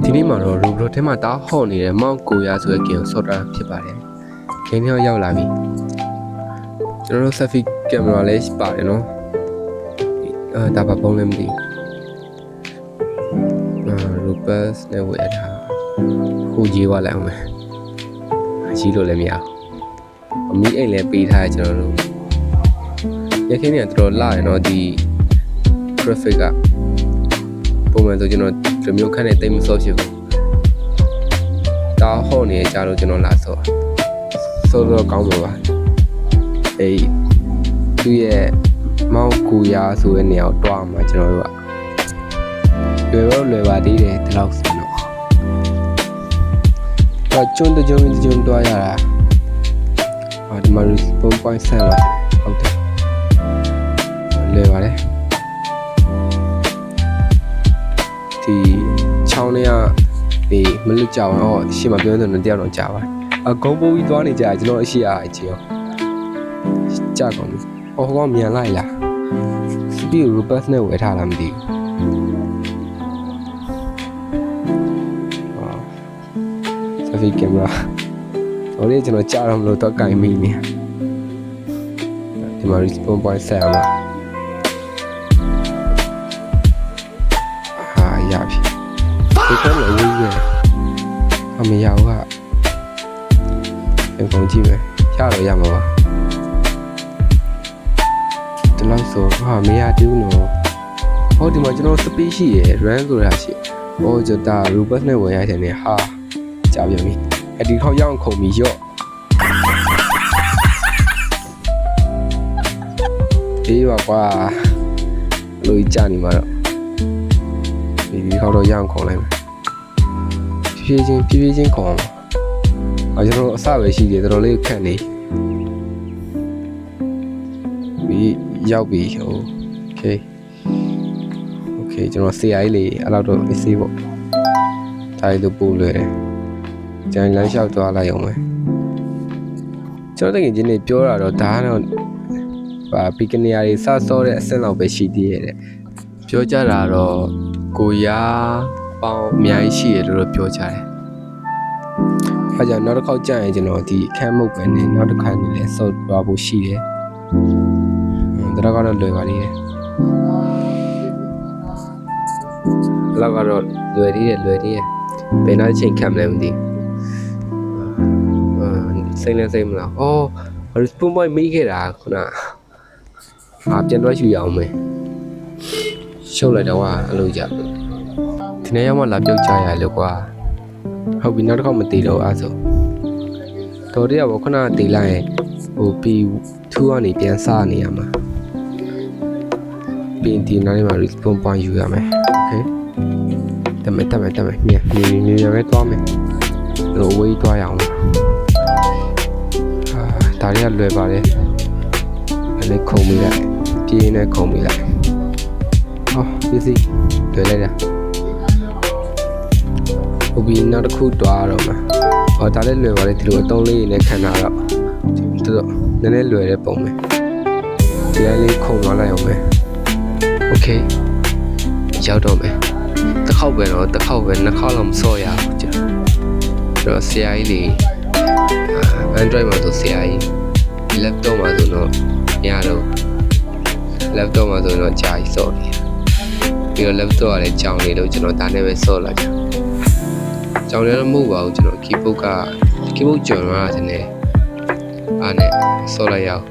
ဒီနေ့မှာတော့ Roblox ထဲမှာတားဟော့နေတဲ့မောင်ကိုရဆိုတဲ့ game ကိုဆော့တာဖြစ်ပါတယ်။ game ထဲရောက်လာပြီ။ကျွန်တော်တို့ selfie camera လေးပါတယ်နော်။ဒါပါပုံလည်းမသိဘူး။ Roblox နဲ့ဝယ်ထား။ခုကြီးသွားလိုက်အောင်မယ်။ကြီးလို့လည်းမရဘူး။အမီးအိမ်လည်းပေးထားတယ်ကျွန်တော်တို့။ရခိုင်နေကတော့လာရနော်ဒီ graphic ကပုံမှန်ဆိုကျွန်တော်ဒီမျိုးခန့်နဲ့တိတ်မစော့ဖြစ်ဘူးတားဟော့နေကြတော့ကျွန်တော်လာစော့တော့ကောင်းပါပါအေးသူ့ရဲ့မောင်ကူရာဆိုတဲ့နေရာကိုတွားမှာကျွန်တော်တို့ကလွယ်ပါသေးတယ်ဒီလောက်ဆိုတော့ကျွန်းတကျွန်းတွားရတာဒီမှာ respawn point ဆက်ပါဟုတ်တယ်လွယ်ပါတယ်ဒီချောင်းလေးကဒီမလွတ်ကြအောင်ဟောရှေ့မှာပြောနေတယ်တယောက်တော့ကြာပါအကုန်းပိုးကြီးသွားနေကြကျွန်တော်အရှိအားအချင်းရောကြာကုန်ပြီဟောကောမြန်လိုက်လားစပီရူဘတ်နဲ့ဝယ်ထားလားမသိဘူးဆယ်ဖီကင်မရာဟိုလေးကျွန်တော်ကြာတော့မလို့တော့ကင်မိနေဒီမှာ respawn point ဆက်အောင်ရပြီဒီကောလည်းဝေးရအမေရောက်ကပြန်ကုန်ကြည့်မယ်ရတော့ရမှာပါဒီလောက်ဆိုဟာမရတူးနော်ဟောဒီမှာကျွန်တော် speed ရှိရယ် run ဆိုတာရှိဟောကျွန်တော် robot နဲ့ဝင်ရတဲ့နေဟာကြာပြန်ပြီဒီခေါက်ရောက်ခုံပြီးရော့အေးပါကွာလို့ကြာနေမှာတော့ဒီခေါက်တော့ရအောင်ခုံလိုက်မယ်ဖြည်းဖြည်းချင်းခုံအောင်ကျွန်တော်အစပဲရှိတယ်တော်တော်လေးခန့်နေပြီးရောက်ပြီโอเคကျွန်တော် CI လေးအဲ့လောက်တော့အေးစေးပေါ့ဒါလေးတော့ပို့လွယ်တယ်ကျန်လမ်းလျှောက်သွားလိုက်အောင်မယ်ကျွန်တော်တကယ်ချင်းနေပြောတာတော့ဒါကတော့ဘီကနီယာတွေစစောတဲ့အဆင့်လောက်ပဲရှိသေးရဲ့ပြောကြတာတော့ကိုရပေါင်းအများကြီးရှိရလို့ပြောကြတယ်။အဲကြောင့်နောက်တစ်ခေါက်ကြာရင်ကျွန်တော်ဒီအခန်းမုတ်ပဲနဲ့နောက်တစ်ခါနေလဲဆော့သွားဖို့ရှိတယ်။ဒါကတော့လွယ်ပါလိမ့်မယ်။လောက်ကတော့လွယ်သေးတယ်ဘယ်နောက်ချိန်ခံမလဲမသိဘူး။စိတ်မလား။အော် respawn point မိခဲ့တာခုန။ပြန်တော့ယူရအောင်မယ်။ရှုပ်လိုက်တော့အဲ့လိုကြဒီနေ့ရောက်မှလာပြုတ်ကြရလို့ကွာဟုတ်ပြီနောက်တစ်ခေါက်မတည်တော့အားဆိုတော်တရားဘောခုနတည်လိုက်ရင်ဟိုပြီး2ကနေပြန်စားနေရမှာပြီးဒီနောက်လေးမှာ respawn point ယူရမယ်โอเคတမမြန်ပဲသွားမယ်လို့ဝေးသွားရအောင်ဒါတွေကလွယ်ပါတယ်အဲ့လေးခုံမိလိုက်ပြင်းနဲ့ခုံမိလိုက်ဟောပြစီတွေ့လိုက်တာဟုတ်ပြီနောက်တစ်ခုတွားတော့မှာဟောဒါလည်းလွယ်ပါလေဒီလိုအတုံးလေးနဲ့ခံတာတော့တော်နည်းနည်းလွယ်တဲ့ပုံပဲဒီလေးခုံသွားလိုက်အောင်ပဲโอเคရောက်တော့မယ်တစ်ခေါက်ပဲတော့နှစ်ခေါက်လောက်မစော့ရဘူးကြာတော့ဆရာကြီးလေး Android မှာဆိုဆရာကြီး laptop မှာဆိုတော့မရတော့ laptop မှာဆိုတော့ကြာကြီးစော့နေပြီးတော့ laptop ကလည်းကြောင်နေလို့ကျွန်တော်ဒါနဲ့ပဲစော့လိုက်ကြကြောင်လည်းမဟုတ်ပါဘူးကျွန်တော် keyboard ကျော်ရတာနဲ့အားနဲ့စော့လိုက်ရအောင်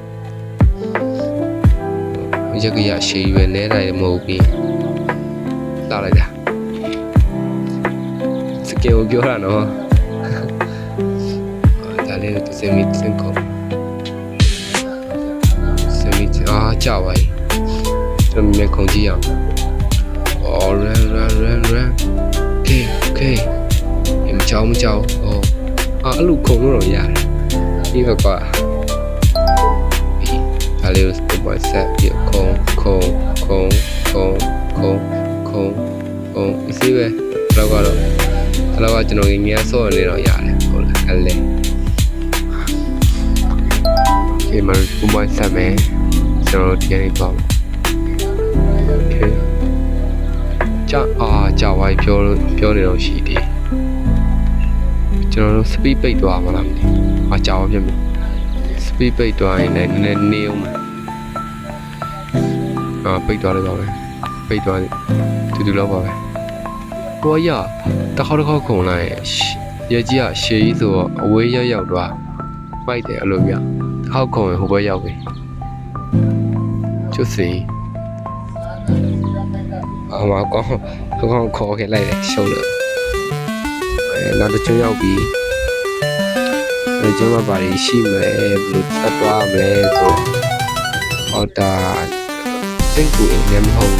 ရကရရှည်ရွယ်နေတိုင်းမဟုတ်ပြီးလာလိုက်တာစကေကိုပြောတာနော်ဒါလေးတော့စင်ကုန်ကြာပါ ကျွန်တော်မြေခုံကြည့်အောင်အော် run okay မကြောက်အဲ့လိုခုံလို့တော့ရတယ်ဒီဘက်ကဒါလေးကို step by step ပြခုံအစီပဲတော့ကတော့ကျွန်တော်ငြင်းစော့နေတော့ရတယ်ဟုတ်လားအဲ့လေဒီမှာ step by step ပဲကျွန်တော်ဒီနေ့ပေါ့โอเค ကြာဝိုင်းပြောနေတော့ရှိတယ်ကျွန်တော်တို့ speed ပိတ်သွားမှာလားမသိကြာဝပြမယ် speed ပိတ်သွားရင်လည်းနည်းနည်းနေအောင်မယ်ပိတ်သွားလိုက်ပါပဲပိတ်သွားတူလောက်ပါပဲဟိုရတစ်ခေါက်ခုံလိုက်ရကြီးကရှေးကြီးဆိုတော့အဝေးရောက်သွားပိုက်တယ်အဲ့လိုပြတစ်ခေါက်ခုံရင်ဟိုဘက်ရောက်ပြီကျွတ်စီမကောင်းခေါ်ခဲ့လိုက်တယ်ရှုံးလို့နောက်တစ်ချိန်ရောက်ပြီကျွန်တော်ဘာတွေရှိမလဲဘယ်လိုသတ်သွားမလဲဆိုဟောတာသိကူအင်းလည်းမဟုတ်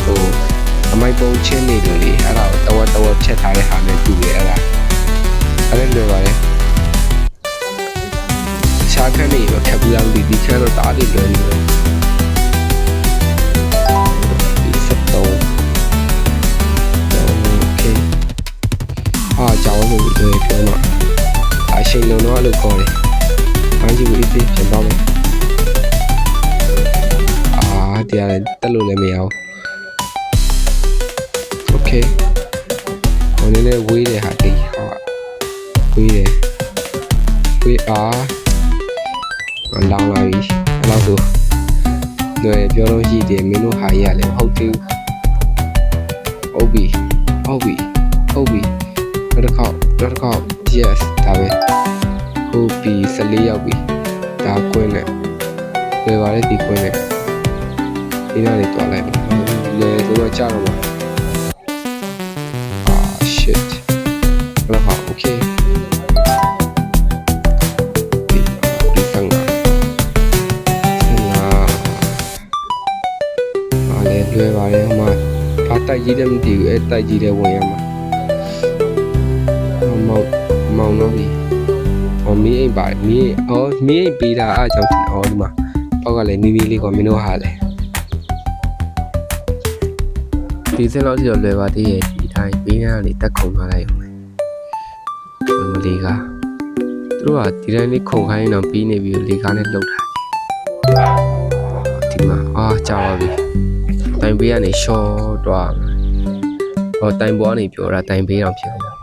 ဟိုအမိုက်ပုံချင်းနေလို့လေအဲ့ဒါကိုတဝက်ဖြတ်ထားတဲ့ဟာနဲ့တူတယ်အဲ့ဒါလွယ်ပါလေခြားခန်းနေတော့ခက်ပူအောင်ဒီခန်းတော့တအားလေးလွယ်နေတယ်ကြောင်းလို့ပြောတော့အရှိန်လုံးတော့လို့ခေါ်တယ်။ဘာကြီးကိုဒီပြန်တော့မယ်။တရားလည်းတက်လို့လည်းမရဘူး။ Okay ။ဟိုနည်းနည်းဝေးတယ်ဟာတိဟာဝေးတယ်။ဝေးလောင်လာပြီ။အဲ့လောက်ဆိုလည်းပြောလို့ရှိတယ်မင်းတို့ဟာကြီးကလည်းဟုတ်သေးဘူး။ဟုတ်ပြီနောက်တစ်ခေါက် yes ဒါပဲဟုတ်ပြီ14ရောက်ပြီဒါကွင်းနဲ့လွယ်ပါလေဒီကွင်းနဲ့ဒီနားလေးတွားလိုက်ပါလေဆိုတော့ကြာတော့မှာshit ဘာဟာ okay ဒီဆန်လာလေလွယ်ပါလေဟိုမှာဘာတိုက်ကြီးလည်းမသိဘူးအဲတိုက်ကြီးလည်းဝင်ရမှာမောင်တော့ပြီမီးအိမ်ပါတယ်မီးအိမ်ပေးတာအားကြောင့်ဒီမှာပေါက်ကလည်းနီးလေးကမင်းတို့ဟာလေဒီစက်လောက်ထိတော့လွယ်ပါသေးရဲ့ဒီတိုင်းပေးနေတာလေးတက်ခုံသွားလိုက်အောင်မလေးကသူတို့ကဒီတိုင်းလေးခုံခိုင်းတော့ပြီးနေပြီလေကားနဲ့လှုပ်တာဒီမှာကြာပါပြီတိုင်ပေးကနေရှော့တော့တိုင်ပေါ်ကနေပြောတာတိုင်ပေးတော့ဖြစ်တယ်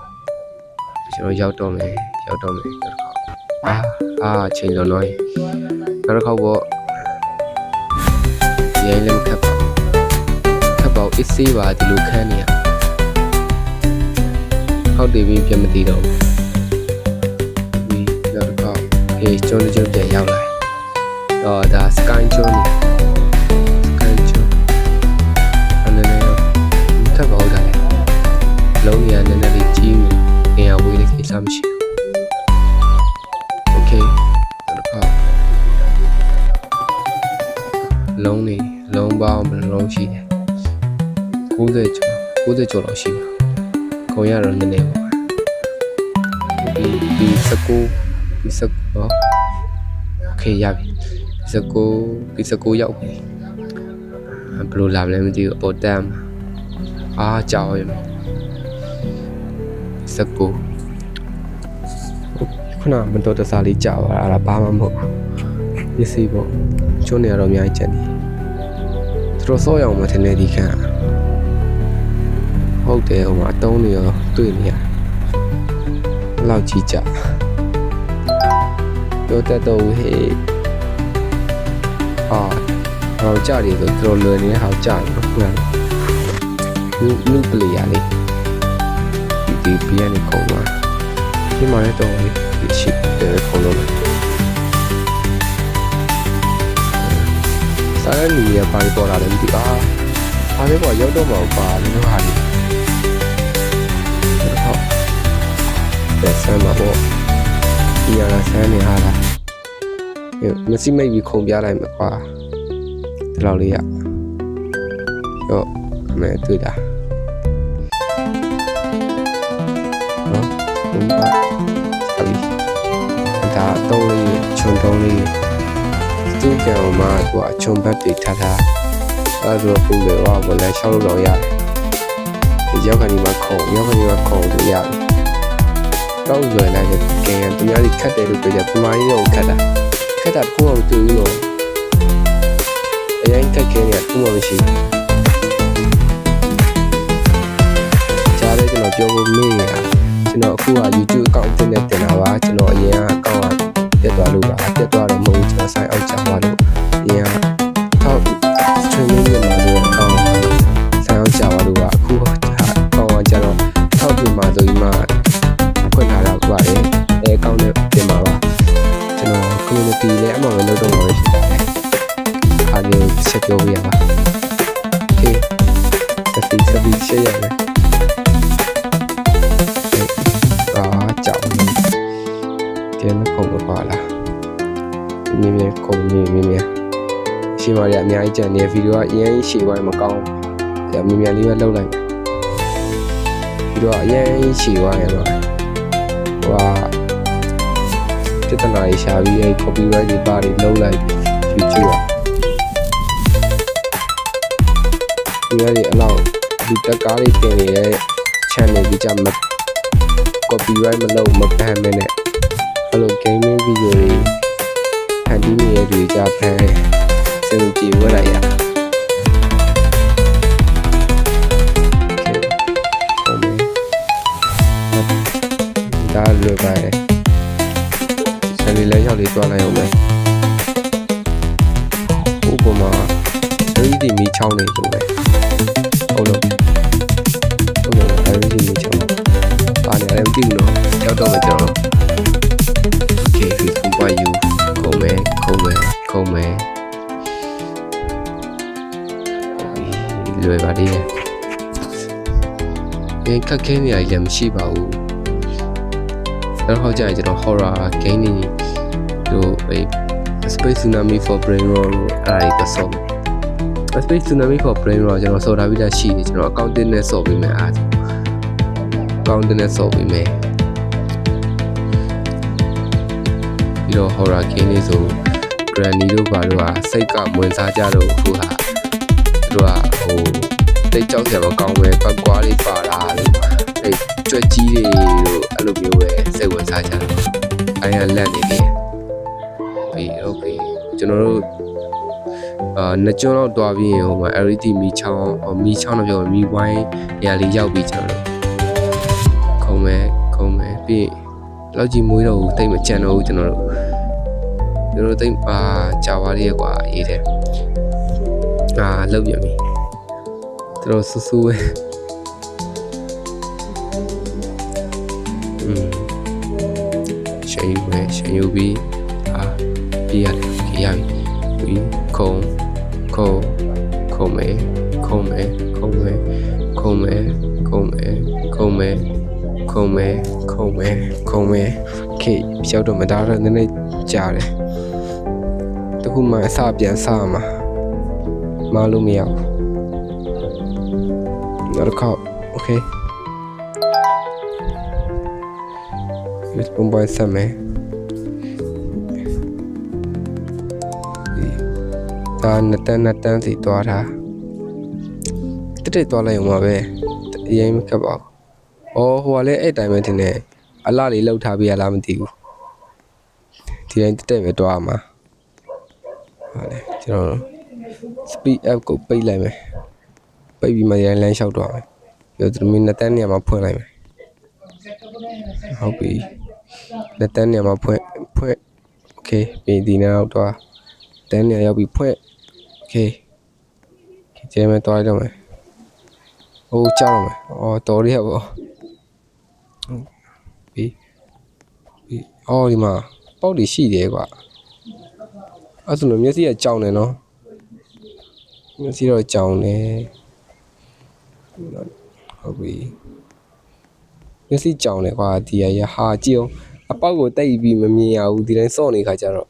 ကျွန်တော်ရောက်တော့မယ်နောက်တစ်ခေါက်ချိန်လုံးတော့နောက်တစ်ခေါက်ပေါ့ရိုင်းလည်းမခက်ပါအစ်စေးပါဒီလိုခန်းနေရဟောက်တည်ပြီးပြန်မတည်တော့ဘူးနောက်တစ်ခေါက်ကျွန်းပြန်ရောက်လာတော့ဒါ sky ကျွန်းအနေနဲ့ခက်ပါဦးတယ်လုံးရနည်းနည်းလေးကြီးနေရဝေးလေးကိစ္စမရှိဘူးโอเคလုံးပေါင်းဘယ်လုံးရှိတယ်90ကျော်လောက်ရှိပါခုံရတော့နည်းနည်းပါဒီ19โอเคရပြီ19ရောက်ပြီဘယ်လိုလာမလဲမသိဘူးအပေါ်တန်းကြောက်ရမယ်19ခုနမတော်တဆလေးကြာသွားတာဘာမှမဟုတ်ပစ္စည်းပေါ့ကျွန်းနေရတော့အများကြီးကျန်နေသူတို့စောရအောင်မထင်နေဒီခန့်ဟုတ်တယ်ဟိုမှာအတုံးတွေရောတွေ့နေရလောက်ကြီးကြတော့တတ်တော့ဟေးဟောကြတယ်ဆိုသူတို့လွယ်နေတဲ့ဟာကြတယ်နော်ခုနနုပလီယာလေးဒီပြရနေခုံသွားဒီမှာလည်းတော့ဒီချစ်တဲ့ခုံလို့စားရလူရပါပေါ်လာတယ်ဒီအားလေးပေါ်ရောက်တော့မှာပါလို့ဟာဒီဟုတ်တယ်ဆမ်းပါပေါ့ဒီရတာဆမ်းနေဟာလားမစိမိတ်ပြီးခုံပြလိုက်မှာကွာဒီလောက်လေးရတော့အမေတွေ့တာဒါတော့လေးခြုံတုံးလေးသူ့ကြောင်မှာသူအချုံဘက်တွေထားအဲ့ဒါပူလေဝါဘလဲရှောက်လို့တော့ရတယ်ဒီရောက်ခဏမှာခုံလို့ရတယ်တော့လွယ်လိုက်တယ်ကဲသူများကြီးခတ်တယ်လို့ပြောကြပမာကြီးတော့ခတ်တာကိုယ်ကတူလို့အရင်ခက်ခဲနေတာခုမှမရှိ ပြောဖို့မေ့နေတာကျွန်တော်အခုက YouTube account တင်တာပါကျွန်တော်အရင်က account ကပြတ်သွားလို့ပါပြတ်သွားတော့မဟုတ်ကျွန်တော် sign out ချသွားလို့အရင်ကထောက် training လုပ်မှာဆိုတော့ account sign out ချသွားလို့ပါအခုaccount ကကျတော့ထောက်ပြင်မှာဆိုပြီးမှဖွင့်လာတာပါတယ်အဲ account နဲ့တင်ပါပါကျွန်တော် community နဲ့အမှန်ပဲလုပ်တော့မှာပဲဖြစ်ပါတယ်အားလုံးချက်ပြောပြရပါ okay စပီရှယ်ရတယ်ကြောက်နေတယ်မခုံမပါလားမြင်းမြင်းခုံမြင်းမြင်းရှင်းပါရအများကြီးကြံနေဗီဒီယိုကအရင်ရှေ့ပိုင်းမကောင်းမြင်းမြင်းလေးပဲလှုပ်လိုက်ဗီဒီယိုကအရင်ရှေ့ပိုင်းရတော့ဟိုပြဿနာရှာပြီးအဲ copyright တွေပါတွေလှုပ်လိုက် YouTube ဒီနေ့အလောက်ဒီတက်ကားလေးတင်နေတဲ့ channel ကြီးကြမှာ copyright မလုပ်မဖမ်းမနဲ့အဲ့လို gaming video တွေဖန်တီးနေတဲ့တွေကြဖမ်းစင်ကြည့်ဝရရဒါလွယ်ပါတယ်ဆယ်လေးလဲရောက်လေးတွားလိုက်အောင်မယ်ဥပမာ3D မီချောင်းနေလို့ပဲဟုတ်လို့3D မီချောင်းအားနေလည်းမသိဘူးနော်ရောက်တော့မယ်ကျွန်တော် okay ဒီကွန်ပွားယူခုံမယ်လွယ်ပါသေးတယ်ခက်ခဲနေရလည်းမရှိပါဘူးတော့ကြရင်ကျွန်တော် horror game တွေတို့ Space Tsunami for Brain Rot လို့အဲ့ဒါတွေတော့ Space Tsunami for Brain Rot ကျွန်တော်စော်ထားပြီးသားရှိတယ်ကျွန်တော် account နဲ့စော်ပေးမယ်အားaccount နဲ့စော်ပေးမယ်ပြီးတော့ horror game တွေဆို Granny တို့ဘာတို့ဟာစိတ်ကဝင်စားကြတော့အခုဟာသူတို့ကဟိုတိတ်ကြောက်စရာမကောင်းပဲပတ်ကွားလေးပါတာလို့အဲ့ကြွက်ကြီးတွေတို့အဲ့လိုမျိုးပဲစိတ်ဝင်စားကြတယ်အဲ့ဒါလက်နေတယ်ပြီးဟုတ်ပြီကျွန်တော်တို့နှစ်ကျွန်းလောက်တွားပြီးရင်ဟိုမှာ LED မီချောင်းတော့ပြောမီဝိုင်းနေရာလေးရောက်ပြီးကျွန်တော်တို့ခုံမယ်ပြီးလောက်ကြီးမွေးတော့တိတ်မကြံတော့ဘူးကျွန်တော်တို့တိတ်ကြာပါလေးကွာရေးတယ်လောက်ပြန်ပြီတော်ဆူဆူပဲရှယ်ယူပြီးပြရတယ်ရပြီပြီးခုံမယ်ခေရောက်တော့မဒါတော့နည်းနည်းကြာတယ်တခုမှအစပြန်စမှာမလို့မရဘူးနောက်တစ်ခါ okay ဒီပုံပေါ်ဆက်မယ်ဒါနှစ်တန်းစီသွားတာတက်သွားလိုက်အောင်ပါပဲအရင်မခက်ပါဘူးဟိုကလည်းအဲ့တိုင်းပဲတင်နေအလားလေးလောက်ထားပြရလားမသိဘူးဒီတိုင်းတက်ပဲတွားမှာဟာလေကျွန်တော် speed up ကိုပိတ်လိုက်မယ်ပိတ်ပြီးမှရန်လမ်းလျှောက်တော့မယ်ပြီးတော့ဒီနှစ်တန်းနေရာမှာဖွင့်လိုက်မယ်ဟုတ်ပြီနှစ်တန်းနေရာမှာဖွင့် okay ပြီးဒီနောက်တော့တန်းနေရာရောက်ပြီးဖွင့် okay ကျဲမယ်တွားရတော့မယ်ဟိုကြောက်တော့မယ်တော်ရရပေါ့ပြီးဒီမှာပေါက်တွေရှိတယ်ကွာအဲ့ဆိုလို့မျက်စိကကြောင်နေနော်မျက်စိတော့ကြောင်နေဟုတ်ပြီမျက်စိကြောင်နေကွာဒီရဟာကြည့်အောင်အပေါက်ကိုတိတ်ပြီးမမြင်ရဘူးဒီတိုင်းစော့နေခါကြတော့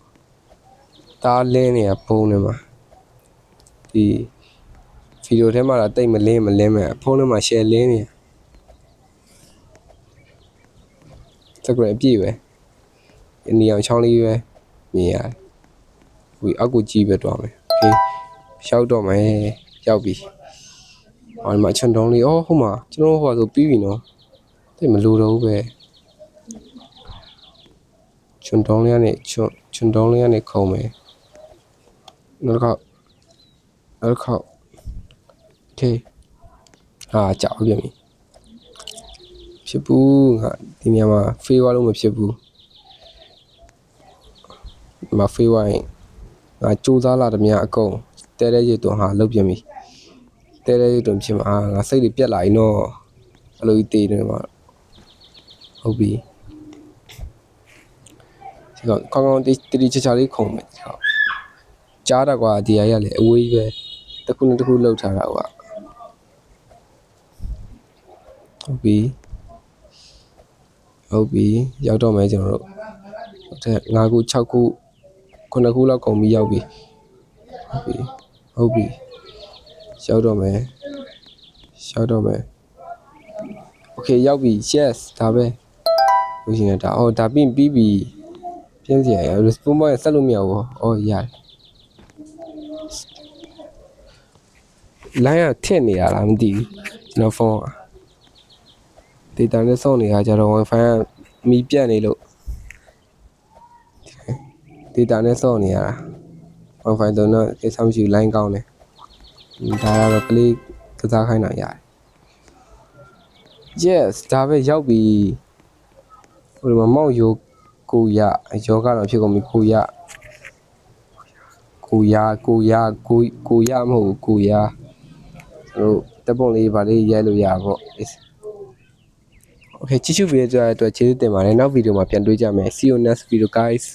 ဒါလင်းနေရဖုန်းထဲမှာဒီဗီဒီယိုထဲမှာတိတ်မလင်းမဲ့ဖုန်းထဲမှာ share လင်းနေစကွယ်အပြည့်ပဲနေအောင်ချောင်းလေးပဲမြင်ရတယ်။အောက်ကိုကြည့်ပဲတော့မယ်။ Okay ရှောက်တော့မယ်ရောက်ပြီ။ဒီမှာချွန်တုံးလေးဟိုမှာကျွန်တော်ဟိုဆိုပြီးပြီနော်။တိတ်မလိုတော့ဘူးပဲ။ချွန်တုံးလေးကနေခုံမယ်။နောက်တစ်ခေါက် Okay ကြောက်ပြန်ပြီ။ ဖြစ်ဘူးငါဒီနေရာမှာ fail လို့မဖြစ်ဘူးဒီမှာ fail ရင်ငါစူးစမ်းလာတဲ့မြအကုန်တဲတဲ့ရေတွန်ဟာလုတ်ပြပြီတဲတဲ့ရေတွန်ဖြစ်မှာငါစိတ်တွေပြက်လာရင်တော့အဲ့လိုကြီးတေးတယ်မှာဟုတ်ပြီဒီကောင်းကောင်းတီချာလေးခုံမယ်ဒီကောကြားတော့ကွာဒီအရာလေအဝေးကြီးပဲတစ်ခုနဲ့တစ်ခုလှုပ်ထားတာကွာဟုတ်ပြီရောက်တော့မယ်ကျွန်တော်တို့5ခု6ခု9ခုလောက်ကုန်ပြီးရောက်ပြီဟုတ်ပြီရောက်တော့မယ်โอเคရောက်ပြီ yes ဒါပဲလို့ရှိရင်ဒါဒါပြီးပြီပြင်းစရာ response မဆက်လို့မရဘူးရတယ်လိုင်းကထည့်နေတာလားမသိဘူးကျွန်တော်ဖုန်းက data နဲ့စောင့်နေတာကြတော့ wifi ကမီးပြတ်နေလို့ data နဲ့စောင့်နေရတာ wifi တော့ကိစ္စမရှိဘူး line ကောင်းတယ်ဒါကတော့ကလေးကစားခိုင်းတာရတယ် yes ဒါပဲရောက်ပြီဟိုမှာမောက်ယိုကိုရယောဂတော့ဖြစ်ကုန်ပြီကိုရမဟုတ်ဘူးကိုရတို့တပ်ပုံလေးဗာလေးရိုက်လို့ရပါပေါ့ okay ကြည့်ရှုပေးကြတဲ့အတွက်ကျေးဇူးတင်ပါတယ်နောက်ဗီဒီယိုမှာပြန်တွေ့ကြမယ် see you next video guys